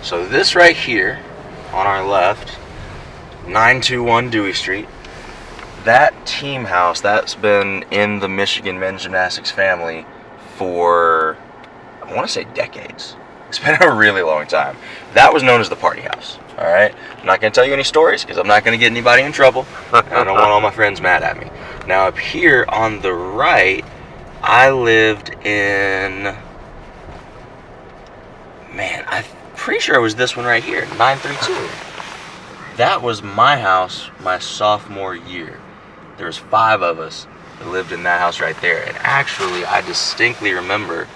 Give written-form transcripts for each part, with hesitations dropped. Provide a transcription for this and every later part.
So this right here, on our left, 921 Dewey Street, that team house, that's been in the Michigan men's gymnastics family for, I want to say decades. It's been a really long time. That was known as the party house, all right? I'm not going to tell you any stories because I'm not going to get anybody in trouble. I don't want all my friends mad at me. Now up here on the right, I lived in, man, I'm pretty sure it was this one right here, 932. That was my house my sophomore year. There was 5 of us that lived in that house right there. And actually, I distinctly remember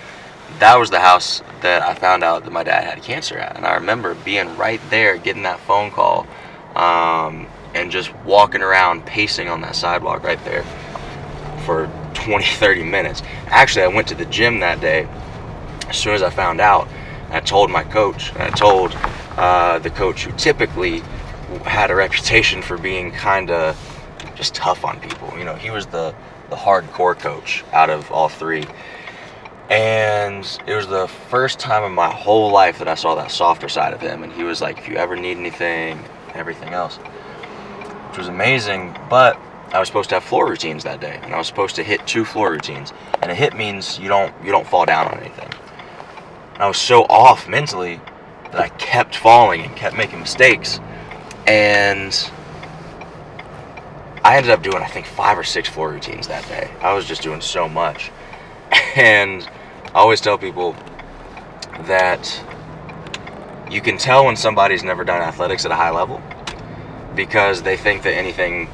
that was the house that I found out that my dad had cancer at. And I remember being right there, getting that phone call, and just walking around, pacing on that sidewalk right there for 20, 30 minutes. Actually, I went to the gym that day as soon as I found out. And I told my coach, and I told the coach who typically had a reputation for being kind of just tough on people. You know, he was the hardcore coach out of all 3. And it was the first time in my whole life that I saw that softer side of him. And he was like, if you ever need anything, everything else. Which was amazing, but I was supposed to have floor routines that day. And I was supposed to hit 2 floor routines. And a hit means you don't fall down on anything. And I was so off mentally that I kept falling and kept making mistakes. And I ended up doing, I think, 5 or 6 floor routines that day. I was just doing so much. And I always tell people that you can tell when somebody's never done athletics at a high level because they think that anything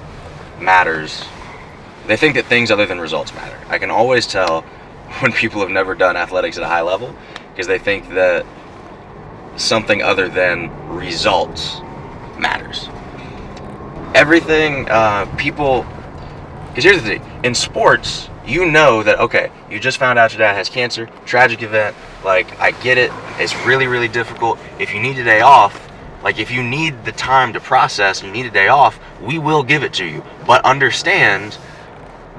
matters. They think that things other than results matter. I can always tell when people have never done athletics at a high level because they think that something other than results matters. Everything, people, because here's the thing, in sports, you know that, okay, you just found out your dad has cancer, tragic event, like, I get it, it's really, really difficult. If you need a day off, like, if you need the time to process, you need a day off, we will give it to you. But understand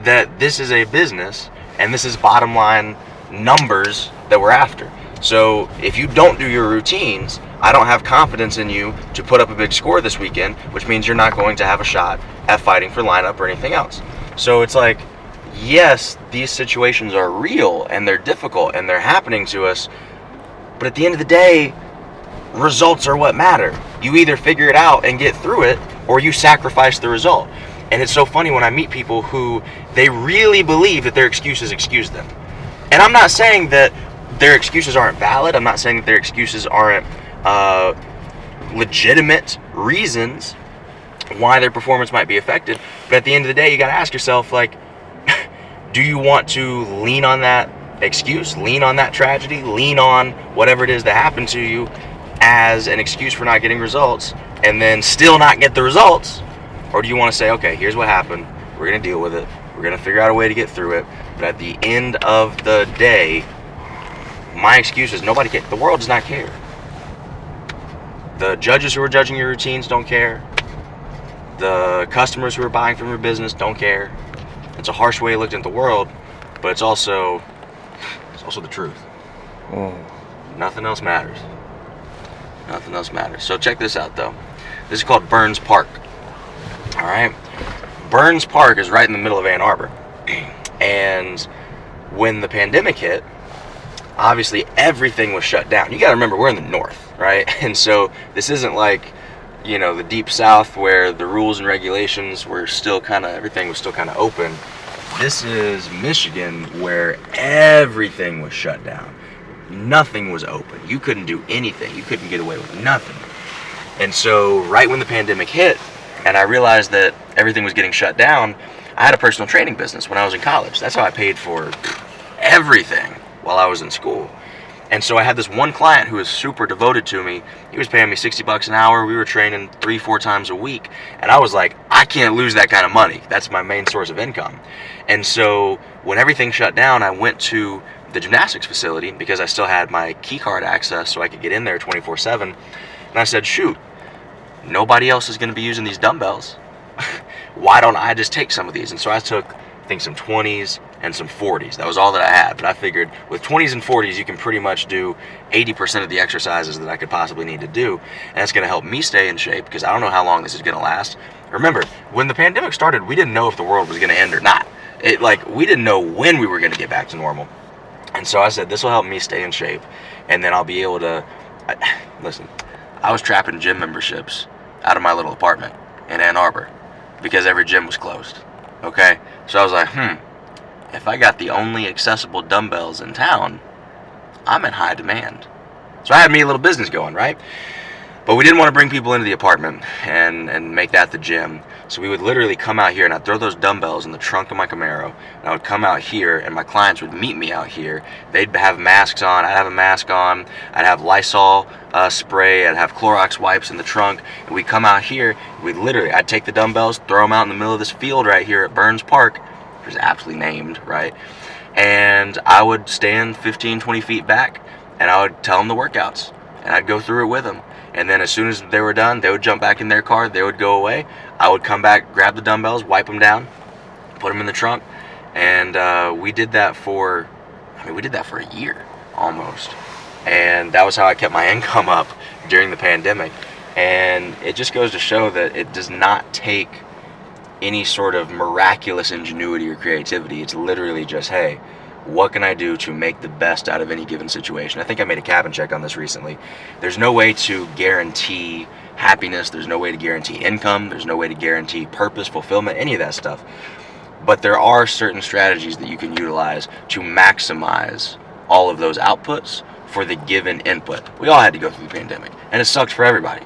that this is a business, and this is bottom line numbers that we're after. So if you don't do your routines, I don't have confidence in you to put up a big score this weekend, which means you're not going to have a shot at fighting for lineup or anything else. So it's like, yes, these situations are real and they're difficult and they're happening to us, but at the end of the day, results are what matter. You either figure it out and get through it, or you sacrifice the result. And it's so funny when I meet people who they really believe that their excuses excuse them. And I'm not saying that their excuses aren't valid. I'm not saying that their excuses aren't legitimate reasons why their performance might be affected. But at the end of the day, you got to ask yourself, like, do you want to lean on that excuse, lean on that tragedy, lean on whatever it is that happened to you as an excuse for not getting results and then still not get the results? Or do you want to say, okay, here's what happened. We're going to deal with it. We're going to figure out a way to get through it. But at the end of the day, my excuse is nobody cares. The world does not care. The judges who are judging your routines don't care. The customers who are buying from your business don't care. It's a harsh way of looking at the world, but it's also the truth. Nothing else matters. Nothing else matters. So check this out, though. This is called Burns Park. All right? Burns Park is right in the middle of Ann Arbor. And when the pandemic hit, obviously everything was shut down. You got to remember, we're in the north, right? And so this isn't like, you know, the deep south where the rules and regulations were still everything was still kind of open. This is Michigan where everything was shut down. Nothing was open. You couldn't do anything. You couldn't get away with nothing. And so right when the pandemic hit and I realized that everything was getting shut down, I had a personal training business when I was in college. That's how I paid for everything while I was in school. And so I had this one client who was super devoted to me. He was paying me $60 an hour. We were training 3-4 times a week. And I was like, I can't lose that kind of money. That's my main source of income. And so when everything shut down, I went to the gymnastics facility because I still had my key card access so I could get in there 24/7. And I said, shoot, nobody else is going to be using these dumbbells. Why don't I just take some of these? And so I took, I think, some 20s, and some 40s. That was all that I had. But I figured with 20s and 40s, you can pretty much do 80% of the exercises that I could possibly need to do. And it's going to help me stay in shape because I don't know how long this is going to last. Remember, when the pandemic started, we didn't know if the world was going to end or not. We didn't know when we were going to get back to normal. And so I said, this will help me stay in shape. And then I'll be able to, listen, I was trapping gym memberships out of my little apartment in Ann Arbor because every gym was closed. Okay? So I was like, if I got the only accessible dumbbells in town, I'm in high demand. So I had me a little business going, right? But we didn't want to bring people into the apartment and make that the gym. So we would literally come out here and I'd throw those dumbbells in the trunk of my Camaro. And I would come out here and my clients would meet me out here. They'd have masks on. I'd have a mask on. I'd have Lysol spray. I'd have Clorox wipes in the trunk. And we'd come out here. I'd take the dumbbells, throw them out in the middle of this field right here at Burns Park, which is aptly named, right? And I would stand 15, 20 feet back and I would tell them the workouts. And I'd go through it with them. And then as soon as they were done, they would jump back in their car, they would go away. I would come back, grab the dumbbells, wipe them down, put them in the trunk. And we did that for a year almost. And that was how I kept my income up during the pandemic. And it just goes to show that it does not take any sort of miraculous ingenuity or creativity. It's literally just, hey, what can I do to make the best out of any given situation? I think I made a cabin check on this recently. There's no way to guarantee happiness. There's no way to guarantee income. There's no way to guarantee purpose, fulfillment, any of that stuff. But there are certain strategies that you can utilize to maximize all of those outputs for the given input. We all had to go through the pandemic, and it sucked for everybody.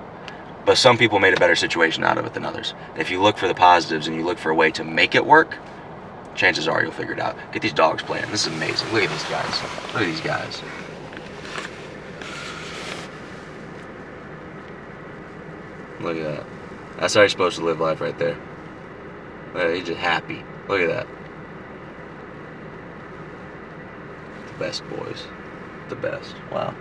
But some people made a better situation out of it than others. If you look for the positives and you look for a way to make it work, chances are you'll figure it out. Get these dogs playing. This is amazing. Look at these guys. Look at these guys. Look at that. That's how you're supposed to live life right there. He's just happy. Look at that. The best, boys. The best. Wow.